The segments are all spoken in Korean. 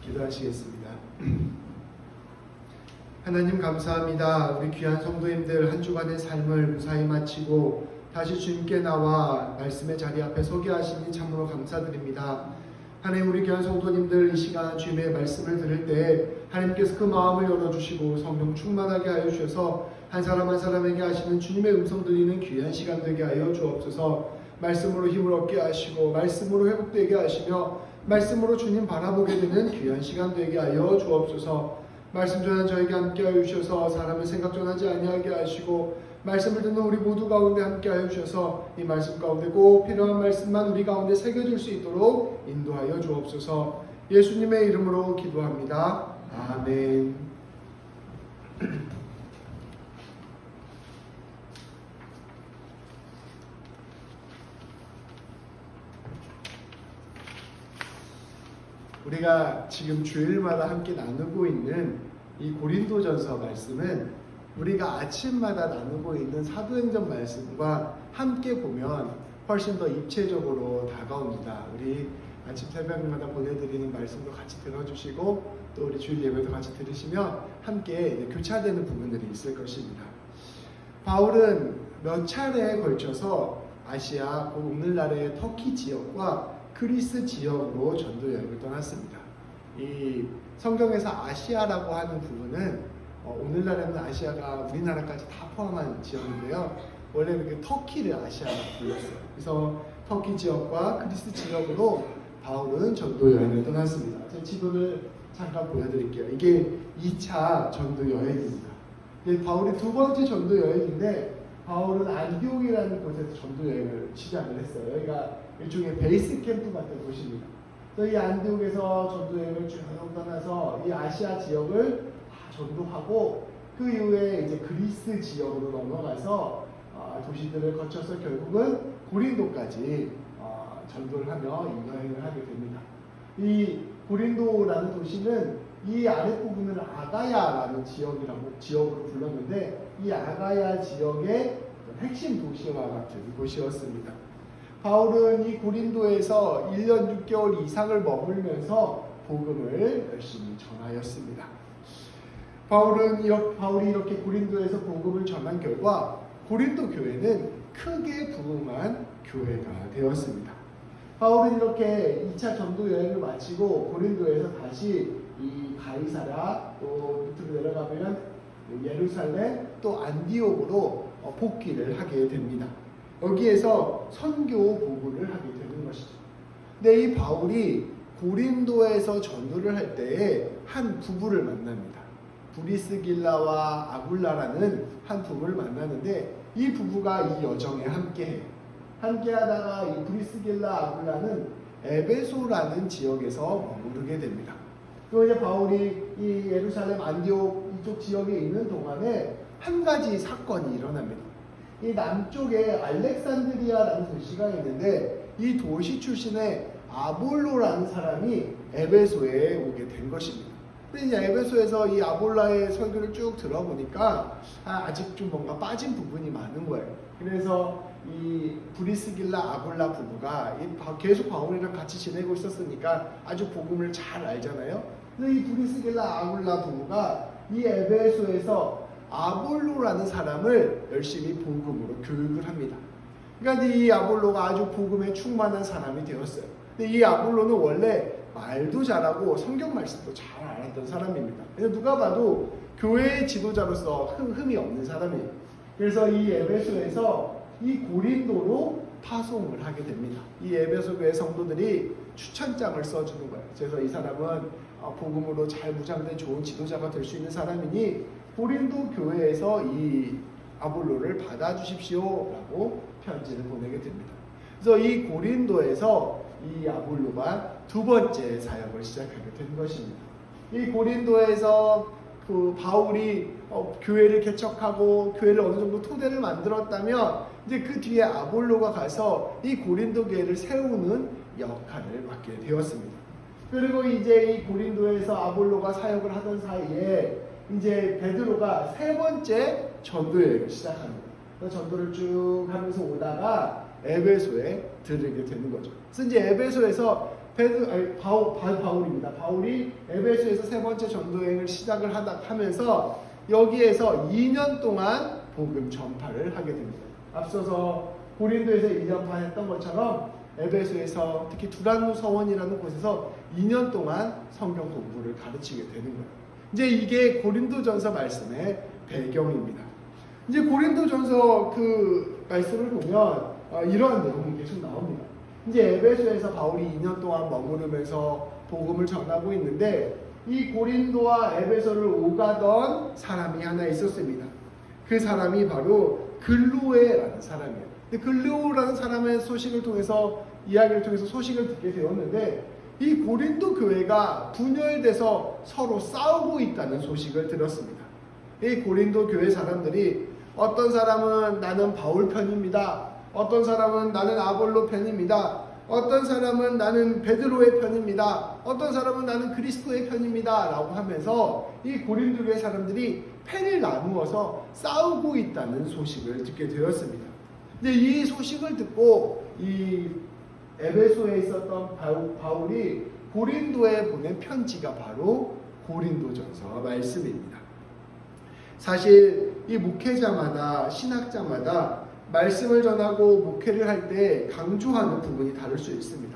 기도하시겠습니다. 하나님 감사합니다. 우리 귀한 성도님들 한 주간의 삶을 무사히 마치고 다시 주님께 나와 말씀의 자리 앞에 서게 하시니 참으로 감사드립니다. 하나님, 우리 귀한 성도님들 이 시간 주님의 말씀을 들을 때 하나님께서 그 마음을 열어주시고 성령 충만하게 하여 주셔서 한 사람 한 사람에게 하시는 주님의 음성 들리는 귀한 시간 되게 하여 주옵소서. 말씀으로 힘을 얻게 하시고 말씀으로 회복되게 하시며 말씀으로 주님 바라보게 되는 귀한 시간 되게 하여 주옵소서. 말씀 전한 저에게 함께 하여 주셔서 사람의 생각 전하지 아니하게 하시고 말씀을 듣는 우리 모두 가운데 함께 하여 주셔서 이 말씀 가운데 꼭 필요한 말씀만 우리 가운데 새겨질 수 있도록 인도하여 주옵소서. 예수님의 이름으로 기도합니다. 아멘. 우리가 지금 주일마다 함께 나누고 있는 이 고린도전서 말씀은 우리가 아침마다 나누고 있는 사도행전 말씀과 함께 보면 훨씬 더 입체적으로 다가옵니다. 우리 아침 새벽마다 보내드리는 말씀도 같이 들어주시고 또 우리 주일 예배도 같이 들으시면 함께 교차되는 부분들이 있을 것입니다. 바울은 몇 차례에 걸쳐서 아시아, 오늘날의 터키 지역과 그리스 지역으로 전도 여행을 떠났습니다. 이 성경에서 아시아라고 하는 부분은 오늘날에는 아시아가 우리나라까지 다 포함한 지역인데요. 원래는 그 터키를 아시아라고 불렀어요. 그래서 터키 지역과 그리스 지역으로 바울은 전도 여행을 떠났습니다. 제가 지도를 잠깐 보여드릴게요. 이게 2차 전도 여행입니다. 바울이 두 번째 전도 여행인데 바울은 안디옥이라는 곳에서 전도 여행을 시작을 했어요. 여기가 일종의 베이스 캠프 같은 곳입니다. 그래서 이 안디옥에서 전도 여행을 쭉 떠나서 이 아시아 지역을 다 전도하고 그 이후에 이제 그리스 지역으로 넘어가서 도시들을 거쳐서 결국은 고린도까지 전도를 하며 이 여행을 하게 됩니다. 이 고린도라는 도시는 이 아랫부분을 아가야라는 지역으로 불렀는데 이 아가야 지역의 핵심 도시와 같은 곳이었습니다. 바울은 이 고린도에서 1년 6개월 이상을 머물면서 복음을 열심히 전하였습니다. 바울이 이렇게 고린도에서 복음을 전한 결과 고린도 교회는 크게 부흥한 교회가 되었습니다. 바울은 이렇게 2차 전도 여행을 마치고 고린도에서 다시 이 가이사랴 또 밑으로 내려가면 예루살렘 또 안디옥으로 복귀를 하게 됩니다. 여기에서 선교 보고를 하게 되는 것이죠. 근데 이 바울이 고린도에서 전도를 할 때에 한 부부를 만납니다. 브리스길라와 아굴라라는 한 부부를 만나는데 이 부부가 이 여정에 함께해요. 함께하다가 이 브리스길라 아굴라는 에베소라는 지역에서 머무르게 됩니다. 그리고 이제 바울이 이 예루살렘 안디옥 이쪽 지역에 있는 동안에 한 가지 사건이 일어납니다. 이 남쪽에 알렉산드리아라는 도시가 있는데 이 도시 출신의 아볼로라는 사람이 에베소에 오게 된 것입니다. 근데 이제 에베소에서 이 아볼라의 설교를 쭉 들어보니까 아직 좀 뭔가 빠진 부분이 많은 거예요. 그래서 이 브리스길라 아볼라 부부가 계속 바울이랑 같이 지내고 있었으니까 아주 복음을 잘 알잖아요. 근데 이 브리스길라 아볼라 부부가 이 에베소에서 아볼로라는 사람을 열심히 복음으로 교육을 합니다. 그러니까 이 아볼로가 아주 복음에 충만한 사람이 되었어요. 근데 이 아볼로는 원래 말도 잘하고 성경 말씀도 잘 알았던 사람입니다. 그래서 누가 봐도 교회의 지도자로서 흠이 없는 사람이에요. 그래서 이 에베소에서 이 고린도로 파송을 하게 됩니다. 이 에베소 교회 성도들이 추천장을 써주는 거예요. 그래서 이 사람은 복음으로 잘 무장된 좋은 지도자가 될 수 있는 사람이니 고린도 교회에서 이 아볼로를 받아주십시오라고 편지를 보내게 됩니다. 그래서 이 고린도에서 이 아볼로가 두 번째 사역을 시작하게 된 것입니다. 이 고린도에서 그 바울이 교회를 개척하고 교회를 어느 정도 토대를 만들었다면 이제 그 뒤에 아볼로가 가서 이 고린도 교회를 세우는 역할을 맡게 되었습니다. 그리고 이제 이 고린도에서 아볼로가 사역을 하던 사이에 이제 베드로가 세 번째 전도 여행을 시작합니다. 전도를 쭉 하면서 오다가 에베소에 들르게 되는 거죠. 그래서 이제 에베소에서 바울입니다. 바울이 에베소에서 세 번째 전도여행을 시작을 하면서 여기에서 2년 동안 복음 전파를 하게 됩니다. 앞서서 고린도에서 1년 반 했던 것처럼 에베소에서 특히 두란노 서원이라는 곳에서 2년 동안 성경 공부를 가르치게 되는 거예요. 이제 이게 고린도전서 말씀의 배경입니다. 이제 고린도전서 그 말씀을 보면 이러한 내용이 계속 나옵니다. 이제 에베소에서 바울이 2년 동안 머무르면서 복음을 전하고 있는데 이 고린도와 에베소를 오가던 사람이 하나 있었습니다. 그 사람이 바로 글로에라는 사람이에요. 근데 글로라는 사람의 이야기를 통해서 소식을 듣게 되었는데 이 고린도 교회가 분열돼서 서로 싸우고 있다는 소식을 들었습니다. 이 고린도 교회 사람들이 어떤 사람은 나는 바울 편입니다. 어떤 사람은 나는 아볼로 편입니다. 어떤 사람은 나는 베드로의 편입니다. 어떤 사람은 나는 그리스도의 편입니다. 라고 하면서 이 고린도 교회 사람들이 편을 나누어서 싸우고 있다는 소식을 듣게 되었습니다. 근데 이 소식을 듣고 이 에베소에 있었던 바울이 고린도에 보낸 편지가 바로 고린도전서 말씀입니다. 사실 이 목회자마다 신학자마다 말씀을 전하고 목회를 할 때 강조하는 부분이 다를 수 있습니다.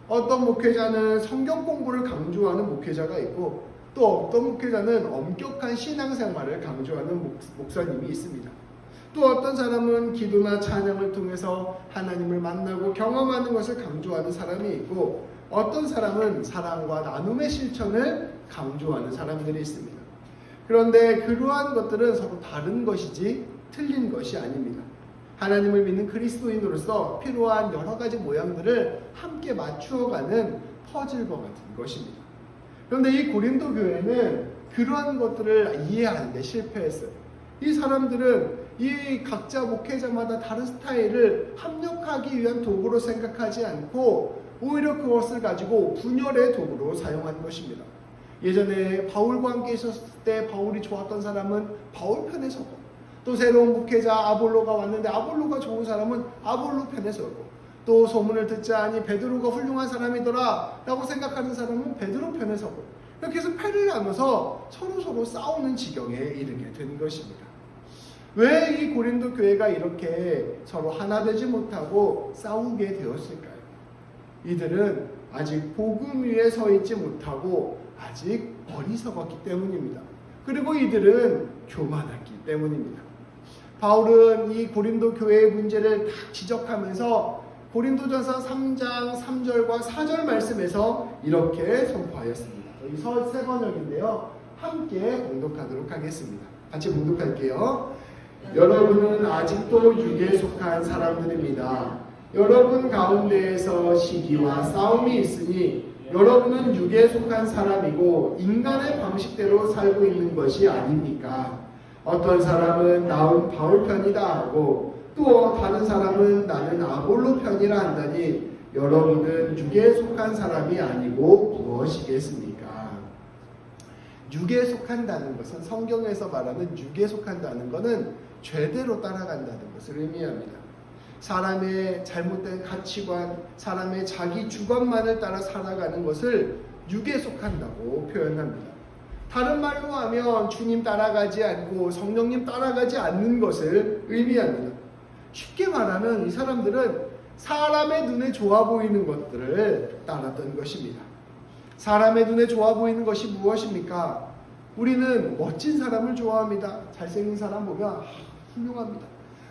어떤 목회자는 성경 공부를 강조하는 목회자가 있고 또 어떤 목회자는 엄격한 신앙생활을 강조하는 목사님이 있습니다. 또 어떤 사람은 기도나 찬양을 통해서 하나님을 만나고 경험하는 것을 강조하는 사람이 있고 어떤 사람은 사랑과 나눔의 실천을 강조하는 사람들이 있습니다. 그런데 그러한 것들은 서로 다른 것이지 틀린 것이 아닙니다. 하나님을 믿는 그리스도인으로서 필요한 여러 가지 모양들을 함께 맞추어가는 퍼즐과 같은 것입니다. 그런데 이 고린도 교회는 그러한 것들을 이해하는데 실패했어요. 이 사람들은 이 각자 목회자마다 다른 스타일을 합력하기 위한 도구로 생각하지 않고 오히려 그것을 가지고 분열의 도구로 사용한 것입니다. 예전에 바울과 함께 있었을 때 바울이 좋았던 사람은 바울 편에 서고 또 새로운 목회자 아볼로가 왔는데 아볼로가 좋은 사람은 아볼로 편에 서고 또 소문을 듣자니 베드로가 훌륭한 사람이더라 라고 생각하는 사람은 베드로 편에 서고 이렇게 해서 패를 나눠서 서로 싸우는 지경에 이르게 된 것입니다. 왜 이 고린도 교회가 이렇게 서로 하나 되지 못하고 싸우게 되었을까요? 이들은 아직 복음 위에 서 있지 못하고 아직 어리석었기 때문입니다. 그리고 이들은 교만했기 때문입니다. 바울은 이 고린도 교회의 문제를 딱 지적하면서 고린도전서 3장 3절과 4절 말씀에서 이렇게 선포하였습니다. 여기 세 번역인데요. 함께 봉독하도록 하겠습니다. 같이 봉독할게요. 여러분은 아직도 육에 속한 사람들입니다. 여러분 가운데에서 시기와 싸움이 있으니 여러분은 육에 속한 사람이고 인간의 방식대로 살고 있는 것이 아닙니까? 어떤 사람은 나는 바울 편이다 하고 또 다른 사람은 나는 아볼로 편이라 한다니 여러분은 육에 속한 사람이 아니고 무엇이겠습니까? 육에 속한다는 것은 성경에서 말하는 육에 속한다는 것은 죄대로 따라간다는 것을 의미합니다. 사람의 잘못된 가치관, 사람의 자기 주관만을 따라 살아가는 것을 육에 속한다고 표현합니다. 다른 말로 하면 주님 따라가지 않고 성령님 따라가지 않는 것을 의미합니다. 쉽게 말하면 이 사람들은 사람의 눈에 좋아 보이는 것들을 따랐던 것입니다. 사람의 눈에 좋아 보이는 것이 무엇입니까? 우리는 멋진 사람을 좋아합니다. 잘생긴 사람 보면 훌륭합니다.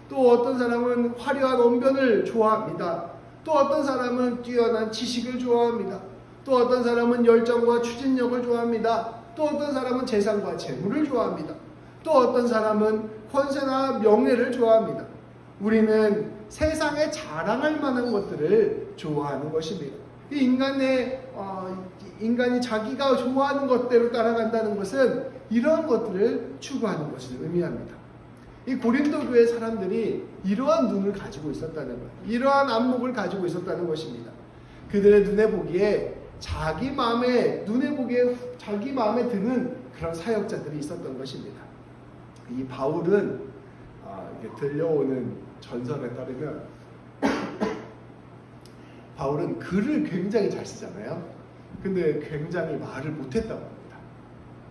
또 어떤 사람은 화려한 언변을 좋아합니다. 또 어떤 사람은 뛰어난 지식을 좋아합니다. 또 어떤 사람은 열정과 추진력을 좋아합니다. 또 어떤 사람은 재산과 재물을 좋아합니다. 또 어떤 사람은 권세나 명예를 좋아합니다. 우리는 세상에 자랑할 만한 것들을 좋아하는 것입니다. 이 인간이 자기가 좋아하는 것대로 따라간다는 것은 이러한 것들을 추구하는 것을 의미합니다. 이 고린도 교회 사람들이 이러한 눈을 가지고 있었다는 것, 이러한 안목을 가지고 있었다는 것입니다. 그들의 눈에 보기에 자기 마음에 드는 그런 사역자들이 있었던 것입니다. 이 바울은 들려오는 전설에 따르면 바울은 글을 굉장히 잘 쓰잖아요. 근데 굉장히 말을 못했다고 합니다.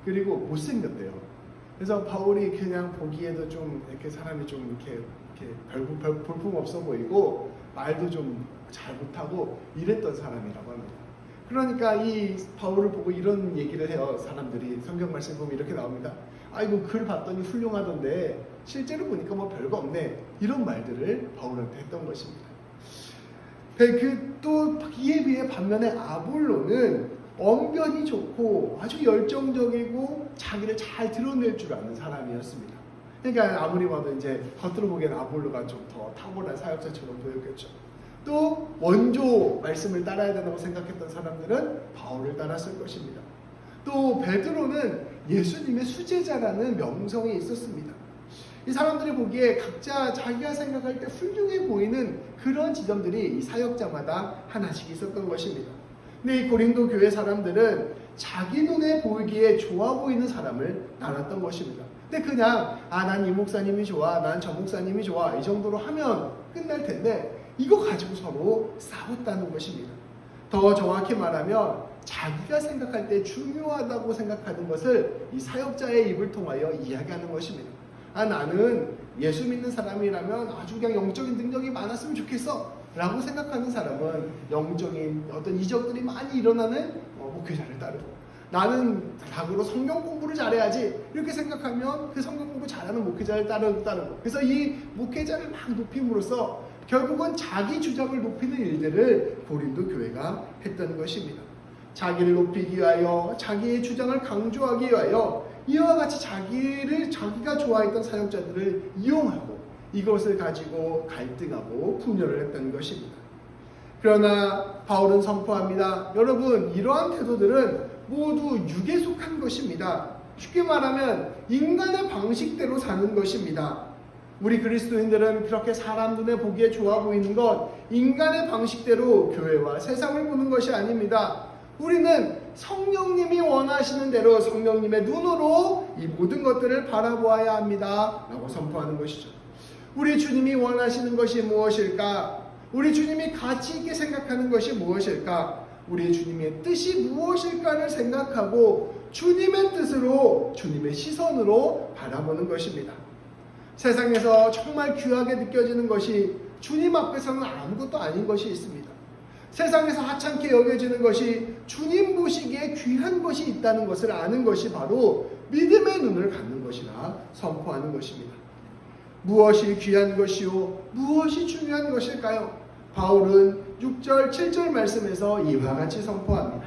그리고 못생겼대요. 그래서 바울이 그냥 보기에도 좀 이렇게 사람이 좀 이렇게 볼품 없어 보이고 말도 좀 잘 못하고 이랬던 사람이라고 합니다. 그러니까 이 바울을 보고 이런 얘기를 해요. 사람들이 성경 말씀 보면 이렇게 나옵니다. 아이고 글 봤더니 훌륭하던데 실제로 보니까 뭐 별거 없네. 이런 말들을 바울한테 했던 것입니다. 또 이에 비해 반면에 아볼로는 언변이 좋고 아주 열정적이고 자기를 잘 드러낼 줄 아는 사람이었습니다. 그러니까 아무리 봐도 이제 겉으로 보기에는 아볼로가 좀 더 탁월한 사역자처럼 보였겠죠. 또 원조 말씀을 따라야 된다고 생각했던 사람들은 바울을 따랐을 것입니다. 또 베드로는 예수님의 수제자라는 명성이 있었습니다. 이 사람들이 보기에 각자 자기가 생각할 때 훌륭해 보이는 그런 지점들이 이 사역자마다 하나씩 있었던 것입니다. 근데 이 고린도 교회 사람들은 자기 눈에 보이기에 좋아 보이는 사람을 따랐던 것입니다. 근데 그냥 난 이 목사님이 좋아, 난 저 목사님이 좋아 이 정도로 하면 끝날 텐데 이거 가지고 서로 싸웠다는 것입니다. 더 정확히 말하면 자기가 생각할 때 중요하다고 생각하는 것을 이 사역자의 입을 통하여 이야기하는 것입니다. 나는 예수 믿는 사람이라면 아주 그냥 영적인 능력이 많았으면 좋겠어 라고 생각하는 사람은 영적인 어떤 이적들이 많이 일어나는 목회자를 따르고, 나는 닭으로 성경 공부를 잘해야지 이렇게 생각하면 그 성경 공부 잘하는 목회자를 따르고, 그래서 이 목회자를 막 높임으로써 결국은 자기 주장을 높이는 일들을 고린도 교회가 했던 것입니다. 자기를 높이기 위하여, 자기의 주장을 강조하기 위하여 이와 같이 자기가 좋아했던 사역자들을 이용하고 이것을 가지고 갈등하고 분열을 했던 것입니다. 그러나 바울은 선포합니다. 여러분, 이러한 태도들은 모두 육에 속한 것입니다. 쉽게 말하면 인간의 방식대로 사는 것입니다. 우리 그리스도인들은 그렇게 사람 눈에 보기에 좋아 보이는 것, 인간의 방식대로 교회와 세상을 보는 것이 아닙니다. 우리는 성령님이 원하시는 대로 성령님의 눈으로 이 모든 것들을 바라보아야 합니다 라고 선포하는 것이죠. 우리 주님이 원하시는 것이 무엇일까? 우리 주님이 가치 있게 생각하는 것이 무엇일까? 우리 주님의 뜻이 무엇일까를 생각하고 주님의 뜻으로, 주님의 시선으로 바라보는 것입니다. 세상에서 정말 귀하게 느껴지는 것이 주님 앞에서는 아무것도 아닌 것이 있습니다. 세상에서 하찮게 여겨지는 것이 주님 보시기에 귀한 것이 있다는 것을 아는 것이 바로 믿음의 눈을 갖는 것이라 선포하는 것입니다. 무엇이 귀한 것이요? 무엇이 중요한 것일까요? 바울은 6절, 7절 말씀에서 이와 같이 선포합니다.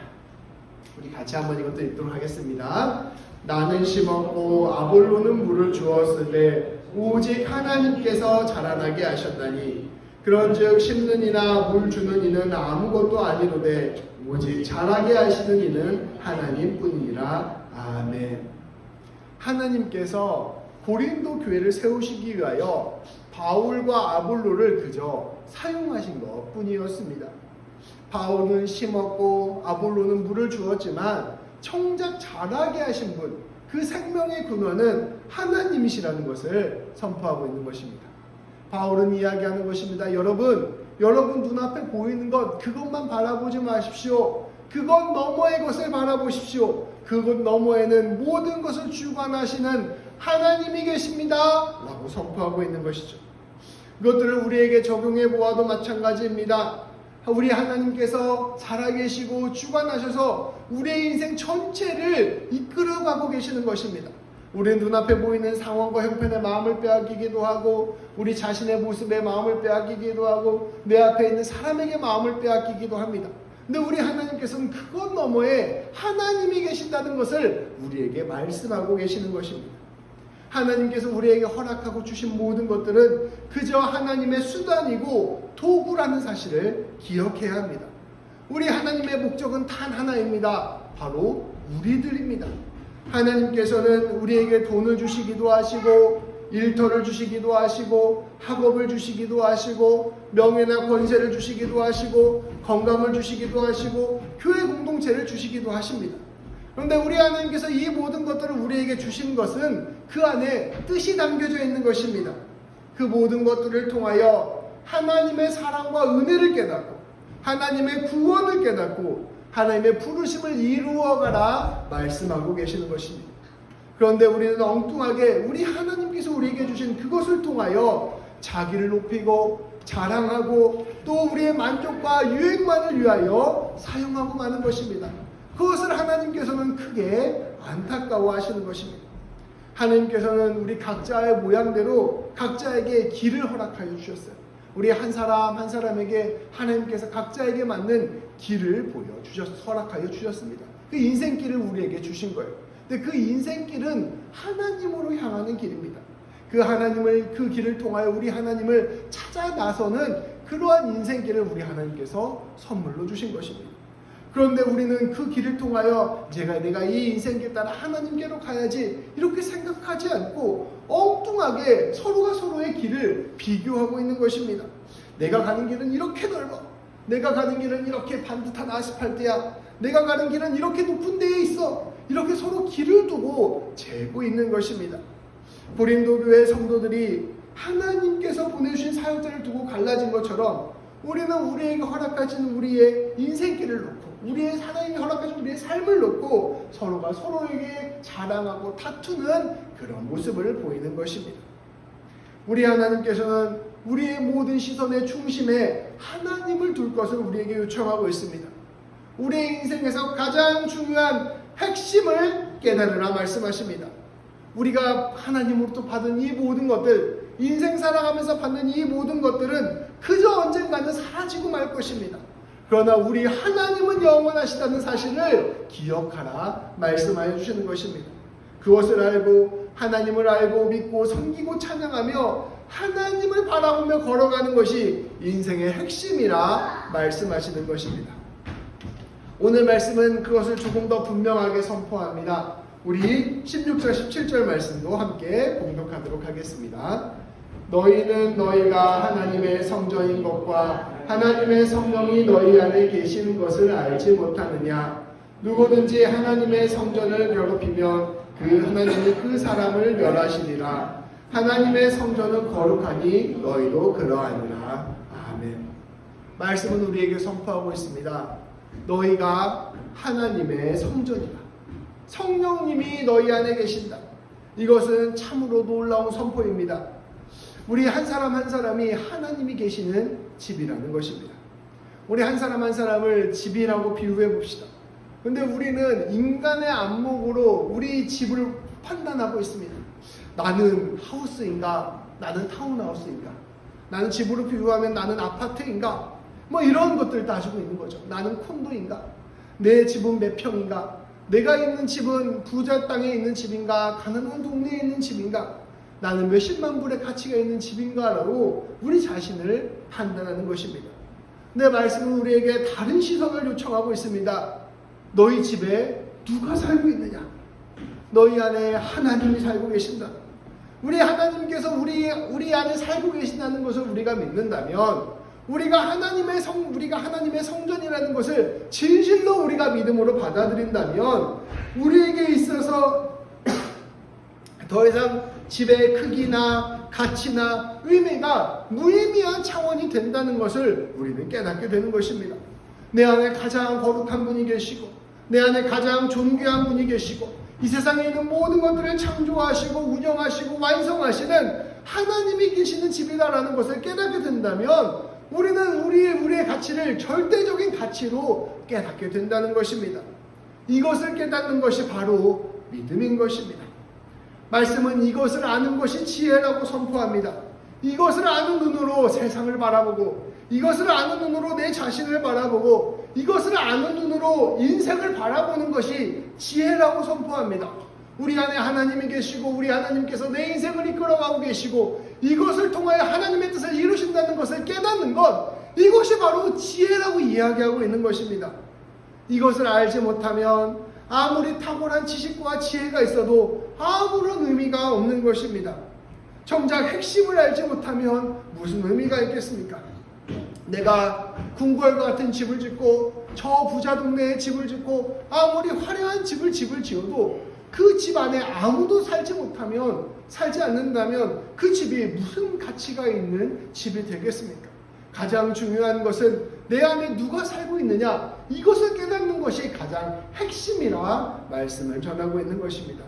우리 같이 한번 이것도 읽도록 하겠습니다. 나는 심었고 아볼로는 물을 주었으되 오직 하나님께서 자라나게 하셨나니 그런즉 심는 이나 물 주는 이는 아무것도 아니로되 오직 자라게 하시는 이는 하나님뿐이니라. 아멘. 하나님께서 고린도 교회를 세우시기 위하여 바울과 아볼로를 그저 사용하신 것 뿐이었습니다. 바울은 심었고 아볼로는 물을 주었지만 정작 자라게 하신 분, 그 생명의 근원은 하나님이시라는 것을 선포하고 있는 것입니다. 바울은 이야기하는 것입니다. 여러분 눈앞에 보이는 것, 그것만 바라보지 마십시오. 그것 너머의 것을 바라보십시오. 그것 너머에는 모든 것을 주관하시는 하나님이 계십니다 라고 선포하고 있는 것이죠. 이것들을 우리에게 적용해 보아도 마찬가지입니다. 우리 하나님께서 살아계시고 주관하셔서 우리의 인생 전체를 이끌어가고 계시는 것입니다. 우리 눈앞에 보이는 상황과 형편의 마음을 빼앗기기도 하고, 우리 자신의 모습에 마음을 빼앗기기도 하고, 내 앞에 있는 사람에게 마음을 빼앗기기도 합니다. 근데 우리 하나님께서는 그것 너머에 하나님이 계신다는 것을 우리에게 말씀하고 계시는 것입니다. 하나님께서 우리에게 허락하고 주신 모든 것들은 그저 하나님의 수단이고 도구라는 사실을 기억해야 합니다. 우리 하나님의 목적은 단 하나입니다. 바로 우리들입니다. 하나님께서는 우리에게 돈을 주시기도 하시고, 일터를 주시기도 하시고, 학업을 주시기도 하시고, 명예나 권세를 주시기도 하시고, 건강을 주시기도 하시고, 교회 공동체를 주시기도 하십니다. 그런데 우리 하나님께서 이 모든 것들을 우리에게 주신 것은 그 안에 뜻이 담겨져 있는 것입니다. 그 모든 것들을 통하여 하나님의 사랑과 은혜를 깨닫고 하나님의 구원을 깨닫고 하나님의 부르심을 이루어가라 말씀하고 계시는 것입니다. 그런데 우리는 엉뚱하게 우리 하나님께서 우리에게 주신 그것을 통하여 자기를 높이고 자랑하고 또 우리의 만족과 유익만을 위하여 사용하고 마는 것입니다. 그것을 하나님께서는 크게 안타까워하시는 것입니다. 하나님께서는 우리 각자의 모양대로 각자에게 길을 허락하여 주셨어요. 우리 한 사람 한 사람에게 하나님께서 각자에게 맞는 길을 허락하여 주셨습니다. 그 인생길을 우리에게 주신 거예요. 근데 그 인생길은 하나님으로 향하는 길입니다. 그 길을 통하여 우리 하나님을 찾아 나서는 그러한 인생길을 우리 하나님께서 선물로 주신 것입니다. 그런데 우리는 그 길을 통하여 내가 이 인생길 따라 하나님께로 가야지 이렇게 생각하지 않고 엉뚱하게 서로가 서로의 길을 비교하고 있는 것입니다. 내가 가는 길은 이렇게 넓어. 내가 가는 길은 이렇게 반듯한 아스팔트야. 내가 가는 길은 이렇게 높은 데에 있어. 이렇게 서로 길을 두고 재고 있는 것입니다. 고린도 교회 성도들이 하나님께서 보내주신 사역자를 두고 갈라진 것처럼 우리는 우리에게 허락하신 우리의 인생길을 놓고 하나님이 허락하신 우리의 삶을 놓고 서로가 서로에게 자랑하고 다투는 그런 모습을 보이는 것입니다. 우리 하나님께서는 우리의 모든 시선의 중심에 하나님을 둘 것을 우리에게 요청하고 있습니다. 우리의 인생에서 가장 중요한 핵심을 깨달으라 말씀하십니다. 우리가 하나님으로부터 받은 이 모든 것들, 인생 살아가면서 받는 이 모든 것들은 그저 언젠가는 사라지고 말 것입니다. 그러나 우리 하나님은 영원하시다는 사실을 기억하라 말씀하여 주시는 것입니다. 그것을 알고 하나님을 알고 믿고 섬기고 찬양하며 하나님을 바라보며 걸어가는 것이 인생의 핵심이라 말씀하시는 것입니다. 오늘 말씀은 그것을 조금 더 분명하게 선포합니다. 우리 16절 17절 말씀도 함께 봉독하도록 하겠습니다. 너희는 너희가 하나님의 성전인 것과 하나님의 성령이 너희 안에 계시는 것을 알지 못하느냐. 누구든지 하나님의 성전을 괴롭히면 그 하나님이 그 사람을 멸하시리라. 하나님의 성전은 거룩하니 너희도 그러하니라. 아멘. 말씀은 우리에게 선포하고 있습니다. 너희가 하나님의 성전이다. 성령님이 너희 안에 계신다. 이것은 참으로 놀라운 선포입니다. 우리 한 사람 한 사람이 하나님이 계시는 집이라는 것입니다. 우리 한 사람 한 사람을 집이라고 비유해 봅시다. 그런데 우리는 인간의 안목으로 우리 집을 판단하고 있습니다. 나는 하우스인가? 나는 타운하우스인가? 나는 집으로 비유하면 나는 아파트인가? 뭐 이런 것들 따지고 있는 거죠. 나는 콘도인가? 내 집은 몇 평인가? 내가 있는 집은 부자 땅에 있는 집인가? 가난한 동네에 있는 집인가? 나는 몇십만 불의 가치가 있는 집인가라고 우리 자신을 판단하는 것입니다. 내 말씀은 우리에게 다른 시선을 요청하고 있습니다. 너희 집에 누가 살고 있느냐? 너희 안에 하나님이 살고 계신다. 우리 하나님께서 우리 안에 살고 계신다는 것을 우리가 믿는다면 우리가 하나님의 성전이라는 것을 진실로 우리가 믿음으로 받아들인다면 우리에게 있어서 더 이상 집의 크기나 가치나 의미가 무의미한 차원이 된다는 것을 우리는 깨닫게 되는 것입니다. 내 안에 가장 거룩한 분이 계시고 내 안에 가장 존귀한 분이 계시고 이 세상에 있는 모든 것들을 창조하시고 운영하시고 완성하시는 하나님이 계시는 집이다라는 것을 깨닫게 된다면 우리는 우리의 가치를 절대적인 가치로 깨닫게 된다는 것입니다. 이것을 깨닫는 것이 바로 믿음인 것입니다. 말씀은 이것을 아는 것이 지혜라고 선포합니다. 이것을 아는 눈으로 세상을 바라보고 이것을 아는 눈으로 내 자신을 바라보고 이것을 아는 눈으로 인생을 바라보는 것이 지혜라고 선포합니다. 우리 안에 하나님이 계시고 우리 하나님께서 내 인생을 이끌어가고 계시고 이것을 통하여 하나님의 뜻을 이루신다는 것을 깨닫는 것, 이것이 바로 지혜라고 이야기하고 있는 것입니다. 이것을 알지 못하면 아무리 탁월한 지식과 지혜가 있어도 아무런 의미가 없는 것입니다. 정작 핵심을 알지 못하면 무슨 의미가 있겠습니까? 내가 궁궐과 같은 집을 짓고 저 부자 동네에 집을 짓고 아무리 화려한 집을 지어도 그 집 안에 아무도 살지 않는다면 그 집이 무슨 가치가 있는 집이 되겠습니까? 가장 중요한 것은 내 안에 누가 살고 있느냐, 이것을 깨닫는 것이 가장 핵심이라 말씀을 전하고 있는 것입니다.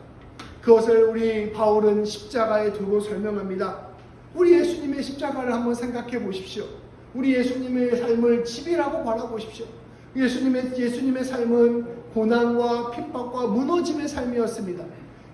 그것을 우리 바울은 십자가에 두고 설명합니다. 우리 예수님의 십자가를 한번 생각해 보십시오. 우리 예수님의 삶을 집이라고 바라보십시오. 예수님의 삶은 고난과 핍박과 무너짐의 삶이었습니다.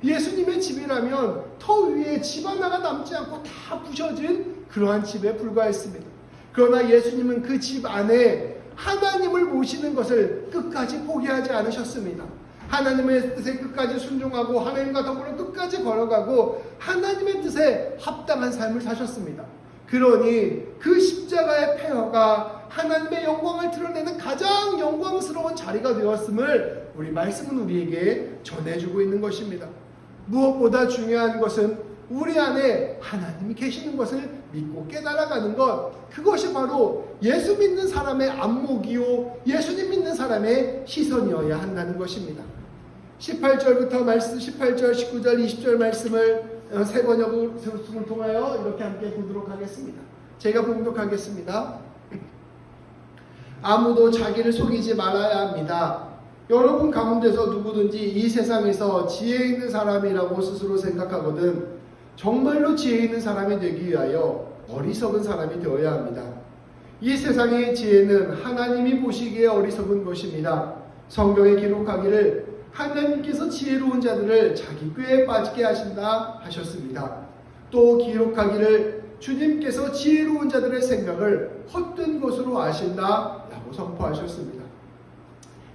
예수님의 집이라면 터 위에 집 하나가 남지 않고 다 부셔진 그러한 집에 불과했습니다. 그러나 예수님은 그 집 안에 하나님을 모시는 것을 끝까지 포기하지 않으셨습니다. 하나님의 뜻에 끝까지 순종하고 하나님과 더불어 끝까지 걸어가고 하나님의 뜻에 합당한 삶을 사셨습니다. 그러니 그 십자가의 폐허가 하나님의 영광을 드러내는 가장 영광스러운 자리가 되었음을 우리 말씀은 우리에게 전해주고 있는 것입니다. 무엇보다 중요한 것은 우리 안에 하나님이 계시는 것을 믿고 깨달아가는 것, 그것이 바로 예수 믿는 사람의 안목이요 예수님 믿는 사람의 시선이어야 한다는 것입니다. 18절부터 말씀, 18절, 19절, 20절 말씀을 세 번역을 통하여 이렇게 함께 보도록 하겠습니다. 제가 봉독하겠습니다. 아무도 자기를 속이지 말아야 합니다. 여러분 가운데서 누구든지 이 세상에서 지혜 있는 사람이라고 스스로 생각하거든 정말로 지혜 있는 사람이 되기 위하여 어리석은 사람이 되어야 합니다. 이 세상의 지혜는 하나님이 보시기에 어리석은 것입니다. 성경에 기록하기를 하나님께서 지혜로운 자들을 자기 꾀에 빠지게 하신다 하셨습니다. 또 기록하기를 주님께서 지혜로운 자들의 생각을 헛된 것으로 아신다 라고 선포하셨습니다.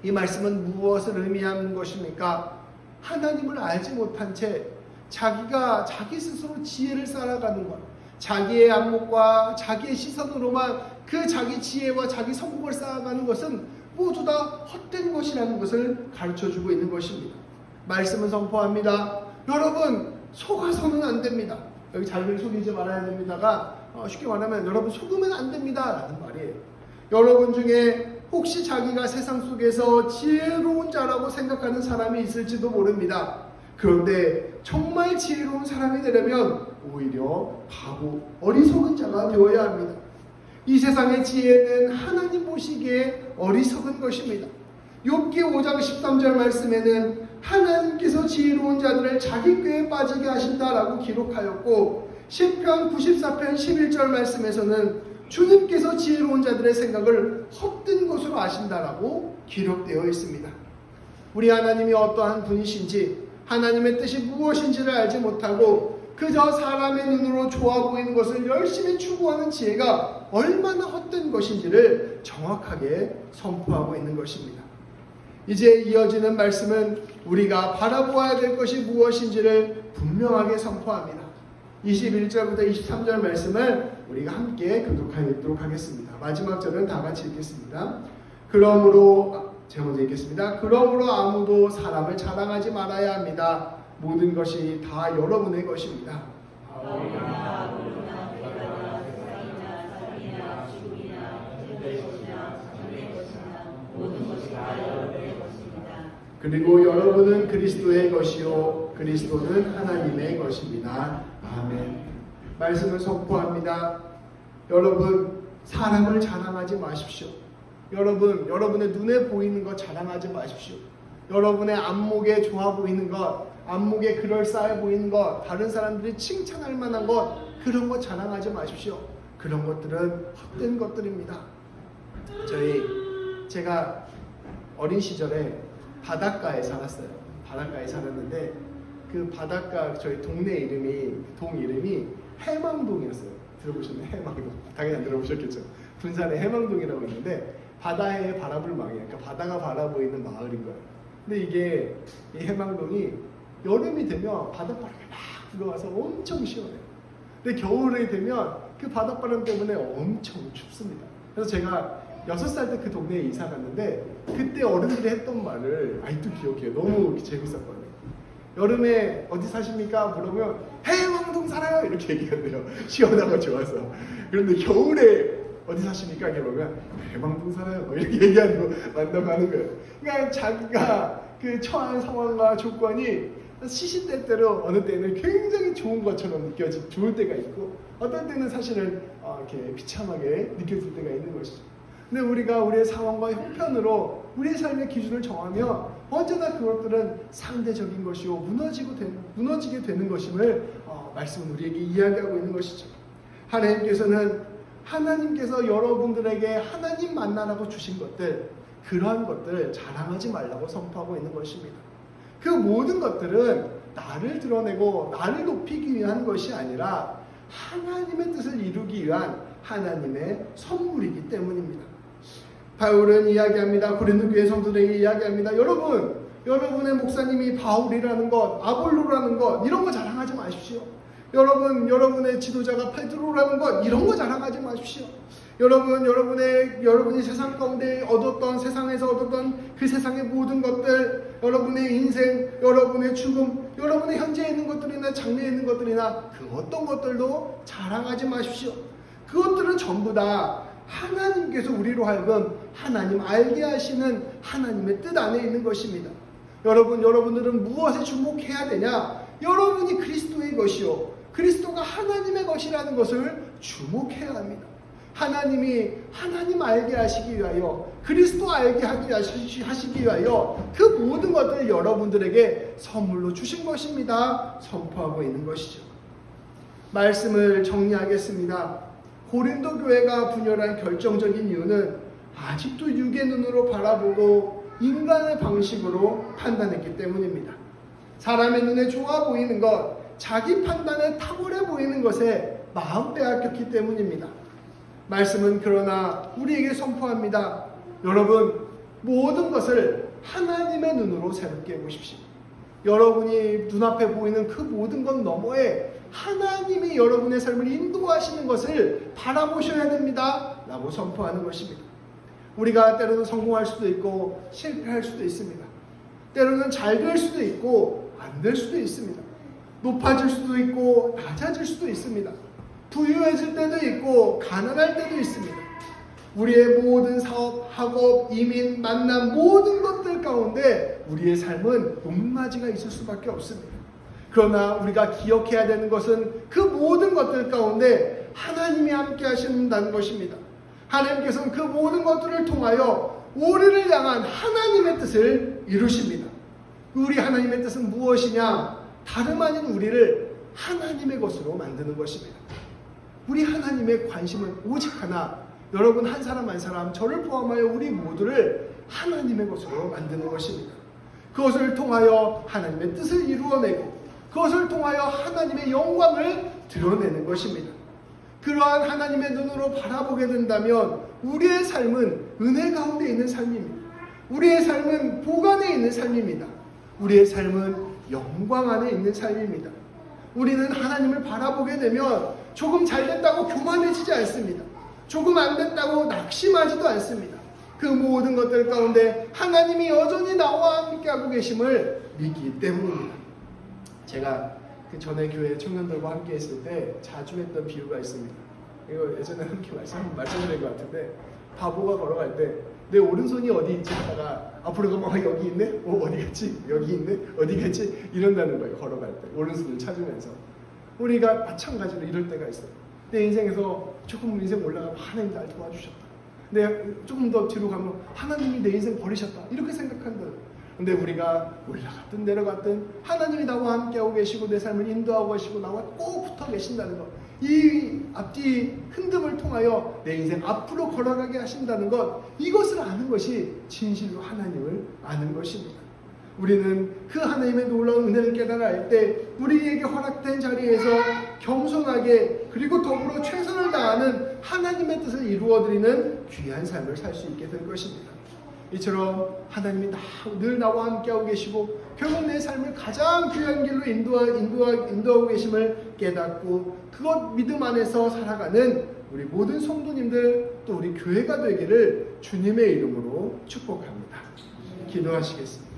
이 말씀은 무엇을 의미하는 것입니까? 하나님을 알지 못한 채 자기가 자기 스스로 지혜를 쌓아가는 것, 자기의 안목과 자기의 시선으로만 그 자기 지혜와 자기 성공을 쌓아가는 것은 모두 다 헛된 것이라는 것을 가르쳐주고 있는 것입니다. 말씀은 선포합니다. 여러분 속아서는 안 됩니다. 여기 자기를 속이지 말아야 됩니다가 쉽게 말하면 여러분 속으면 안 됩니다 라는 말이에요. 여러분 중에 혹시 자기가 세상 속에서 지혜로운 자라고 생각하는 사람이 있을지도 모릅니다. 그런데 정말 지혜로운 사람이 되려면 오히려 바보, 어리석은 자가 되어야 합니다. 이 세상의 지혜는 하나님 보시기에 어리석은 것입니다. 욥기 5장 13절 말씀에는 하나님께서 지혜로운 자들을 자기 꾀에 빠지게 하신다라고 기록하였고 시편 94편 11절 말씀에서는 주님께서 지혜로운 자들의 생각을 헛된 것으로 아신다라고 기록되어 있습니다. 우리 하나님이 어떠한 분이신지 하나님의 뜻이 무엇인지를 알지 못하고 그저 사람의 눈으로 좋아 보이는 것을 열심히 추구하는 지혜가 얼마나 헛된 것인지를 정확하게 선포하고 있는 것입니다. 이제 이어지는 말씀은 우리가 바라보아야 될 것이 무엇인지를 분명하게 선포합니다. 21절부터 23절 말씀을 우리가 함께 교독하도록 하겠습니다. 마지막 절은 다 같이 읽겠습니다. 제가 먼저 읽겠습니다. 그러므로 아무도 사람을 자랑하지 말아야 합니다. 모든 것이 다 여러분의 것입니다. 그리고 여러분은 그리스도의 것이요 그리스도는 하나님의 것입니다. 아멘. 말씀을 선포합니다. 여러분 사람을 자랑하지 마십시오. 여러분의 눈에 보이는 것 자랑하지 마십시오. 여러분의 안목에 좋아 보이는 것, 안목에 그럴싸해 보이는 것, 다른 사람들이 칭찬할 만한 것, 그런 것 자랑하지 마십시오. 그런 것들은 헛된 것들입니다. 제가 어린 시절에 바닷가에 살았어요. 바닷가에 살았는데 그 바닷가 저희 동네 이름이 해망동이었어요. 들어보셨나요? 해망동. 당연히 안 들어보셨겠죠. 군산에 해망동이라고 있는데 바다에 바라볼 망이에요. 그러니까 바다가 바라보이는 마을인 거예요. 근데 이게 이 해망동이 여름이 되면 바닷바람이 막 불어와서 엄청 시원해요. 근데 겨울이 되면 그 바닷바람 때문에 엄청 춥습니다. 그래서 제가 6살 때 그 동네에 이사 갔는데 그때 어른들이 했던 말을 아직도 기억해요. 너무 재밌었거든요. 여름에 어디 사십니까? 물어보면 해망동 살아요! 이렇게 얘기한대요. 시원하고 좋아서. 그런데 겨울에 어디 사십니까? 이렇게 보면 해망동 살아요. 이렇게 얘기하는 거 만나가는 거예요. 그러니까 자기가 그 처한 상황과 조건이 시시때때로 어느 때는 굉장히 좋은 것처럼 좋을 때가 있고 어떤 때는 사실은 이렇게 비참하게 느껴질 때가 있는 것이죠. 근데 우리가 우리의 상황과 형편으로 우리의 삶의 기준을 정하면 언제나 그것들은 상대적인 것이요 무너지게 되는 것임을 말씀은 우리에게 이야기하고 있는 것이죠. 하나님께서 여러분들에게 하나님 만나라고 주신 것들, 그러한 것들 자랑하지 말라고 선포하고 있는 것입니다. 그 모든 것들은 나를 드러내고 나를 높이기 위한 것이 아니라 하나님의 뜻을 이루기 위한 하나님의 선물이기 때문입니다. 바울은 이야기합니다. 고린도 교회 성도들에게 이야기합니다. 여러분의 목사님이 바울이라는 것, 아볼로라는 것, 이런 거 자랑하지 마십시오. 여러분의 지도자가 베드로라는 것, 이런 거 자랑하지 마십시오. 여러분이 세상 가운데 세상에서 얻었던 그 세상의 모든 것들, 여러분의 인생, 여러분의 죽음, 여러분의 현재에 있는 것들이나 장래에 있는 것들이나 그 어떤 것들도 자랑하지 마십시오. 그것들은 전부 다 하나님께서 우리로 하여금 하나님 알게 하시는 하나님의 뜻 안에 있는 것입니다. 여러분들은 무엇에 주목해야 되냐? 여러분이 그리스도의 것이요, 그리스도가 하나님의 것이라는 것을 주목해야 합니다. 하나님 알게 하시기 위하여, 그리스도 알게 하시기 위하여 그 모든 것들을 여러분들에게 선물로 주신 것입니다. 선포하고 있는 것이죠. 말씀을 정리하겠습니다. 고린도 교회가 분열한 결정적인 이유는 아직도 육의 눈으로 바라보고 인간의 방식으로 판단했기 때문입니다. 사람의 눈에 좋아 보이는 것, 자기 판단에 탁월해 보이는 것에 마음 빼앗겼기 때문입니다. 말씀은 그러나 우리에게 선포합니다. 여러분, 모든 것을 하나님의 눈으로 새롭게 보십시오. 여러분이 눈앞에 보이는 그 모든 것 너머에 하나님이 여러분의 삶을 인도하시는 것을 바라보셔야 됩니다. 라고 선포하는 것입니다. 우리가 때로는 성공할 수도 있고 실패할 수도 있습니다. 때로는 잘 될 수도 있고 안 될 수도 있습니다. 높아질 수도 있고 낮아질 수도 있습니다. 부유해질 때도 있고 가난할 때도 있습니다. 우리의 모든 사업, 학업, 이민, 만남 모든 것들 가운데 우리의 삶은 높낮이가 있을 수밖에 없습니다. 그러나 우리가 기억해야 되는 것은 그 모든 것들 가운데 하나님이 함께 하신다는 것입니다. 하나님께서는 그 모든 것들을 통하여 우리를 향한 하나님의 뜻을 이루십니다. 우리 하나님의 뜻은 무엇이냐? 다름 아닌 우리를 하나님의 것으로 만드는 것입니다. 우리 하나님의 관심은 오직 하나, 여러분 한 사람 한 사람, 저를 포함하여 우리 모두를 하나님의 것으로 만드는 것입니다. 그것을 통하여 하나님의 뜻을 이루어내고 그것을 통하여 하나님의 영광을 드러내는 것입니다. 그러한 하나님의 눈으로 바라보게 된다면 우리의 삶은 은혜 가운데 있는 삶입니다. 우리의 삶은 복 안에 있는 삶입니다. 우리의 삶은 영광 안에 있는 삶입니다. 우리는 하나님을 바라보게 되면 조금 잘 됐다고 교만해지지 않습니다. 조금 안 됐다고 낙심하지도 않습니다. 그 모든 것들 가운데 하나님이 여전히 나와 함께하고 계심을 믿기 때문입니다. 제가 그 전에 교회 청년들과 함께 했을 때 자주 했던 비유가 있습니다. 이거 예전에 함께 말씀드린 것 같은데, 바보가 걸어갈 때 내 오른손이 어디 있지 하다가 앞으로 가면 여기 있네? 어디 갔지? 여기 있네? 어디 갔지? 이런다는 거예요. 걸어갈 때 오른손을 찾으면서. 우리가 마찬가지로 이럴 때가 있어요. 내 인생에서 조금 인생 올라가면 하나님 날 도와주셨다. 근데 조금 더 뒤로 가면 하나님이 내 인생 버리셨다. 이렇게 생각한다. 근데 우리가 올라갔든 내려갔든 하나님이 나와 함께하고 계시고 내 삶을 인도하고 계시고 나와 꼭 붙어 계신다는 것, 이 앞뒤 흔듦을 통하여 내 인생 앞으로 걸어가게 하신다는 것, 이것을 아는 것이 진실로 하나님을 아는 것입니다. 우리는 그 하나님의 놀라운 은혜를 깨달아 알 때 우리에게 허락된 자리에서 겸손하게 그리고 더불어 최선을 다하는 하나님의 뜻을 이루어드리는 귀한 삶을 살 수 있게 될 것입니다. 이처럼 하나님이 늘 나와 함께하고 계시고 결국 내 삶을 가장 귀한 길로 인도하고 계심을 깨닫고 그것 믿음 안에서 살아가는 우리 모든 성도님들 또 우리 교회가 되기를 주님의 이름으로 축복합니다. 기도하시겠습니다.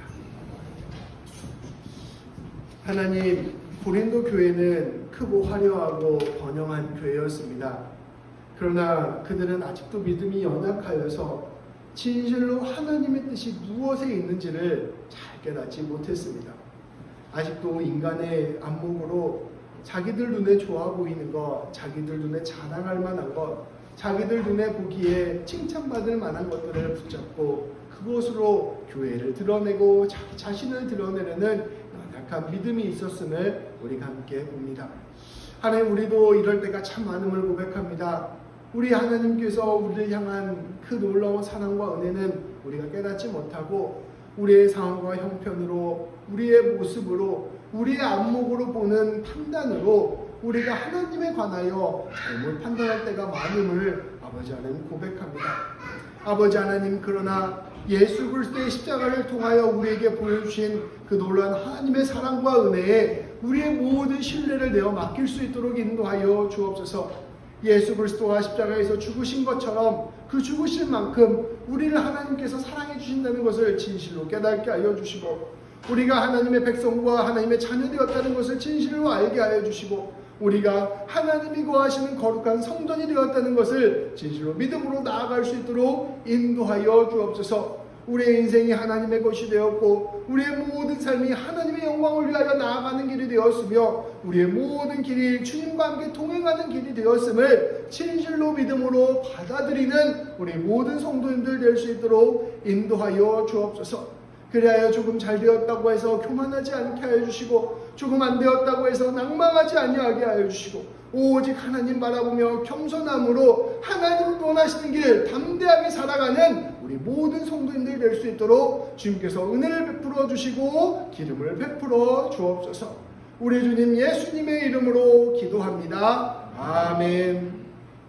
하나님, 고린도 교회는 크고 화려하고 번영한 교회였습니다. 그러나 그들은 아직도 믿음이 연약하여서 진실로 하나님의 뜻이 무엇에 있는지를 잘 깨닫지 못했습니다. 아직도 인간의 안목으로 자기들 눈에 좋아 보이는 것, 자기들 눈에 자랑할 만한 것, 자기들 눈에 보기에 칭찬받을 만한 것들을 붙잡고 그곳으로 교회를 드러내고 자기 자신을 드러내려는 연약한 믿음이 있었음을 우리가 함께 봅니다. 하나님, 우리도 이럴 때가 참 많음을 고백합니다. 우리 하나님께서 우리를 향한 그 놀라운 사랑과 은혜는 우리가 깨닫지 못하고 우리의 상황과 형편으로, 우리의 모습으로, 우리의 안목으로 보는 판단으로 우리가 하나님에 관하여 잘못 판단할 때가 많음을 아버지 하나님 고백합니다. 아버지 하나님, 그러나 예수 그리스도의 십자가를 통하여 우리에게 보여주신 그 놀라운 하나님의 사랑과 은혜에 우리의 모든 신뢰를 내어 맡길 수 있도록 인도하여 주옵소서. 예수 그리스도가 십자가에서 죽으신 것처럼 그 죽으신 만큼 우리를 하나님께서 사랑해 주신다는 것을 진실로 깨닫게 하여 주시고, 우리가 하나님의 백성과 하나님의 자녀되었다는 것을 진실로 알게 하여 주시고, 우리가 하나님이 거하시는 거룩한 성전이 되었다는 것을 진실로 믿음으로 나아갈 수 있도록 인도하여 주옵소서. 우리의 인생이 하나님의 것이 되었고 우리의 모든 삶이 하나님의 영광을 위하여 나아가는 길이 되었으며 우리의 모든 길이 주님과 함께 동행하는 길이 되었음을 진실로 믿음으로 받아들이는 우리 모든 성도님들 될 수 있도록 인도하여 주옵소서. 그리하여 조금 잘 되었다고 해서 교만하지 않게 하여 주시고, 조금 안 되었다고 해서 낭망하지 아니하게 하여 주시고, 오직 하나님 바라보며 겸손함으로 하나님 원하시는 길 담대하게 살아가는 우리 모든 성도님들이 될 수 있도록 주님께서 은혜를 베풀어 주시고 기름을 베풀어 주옵소서. 우리 주님 예수님의 이름으로 기도합니다. 아멘.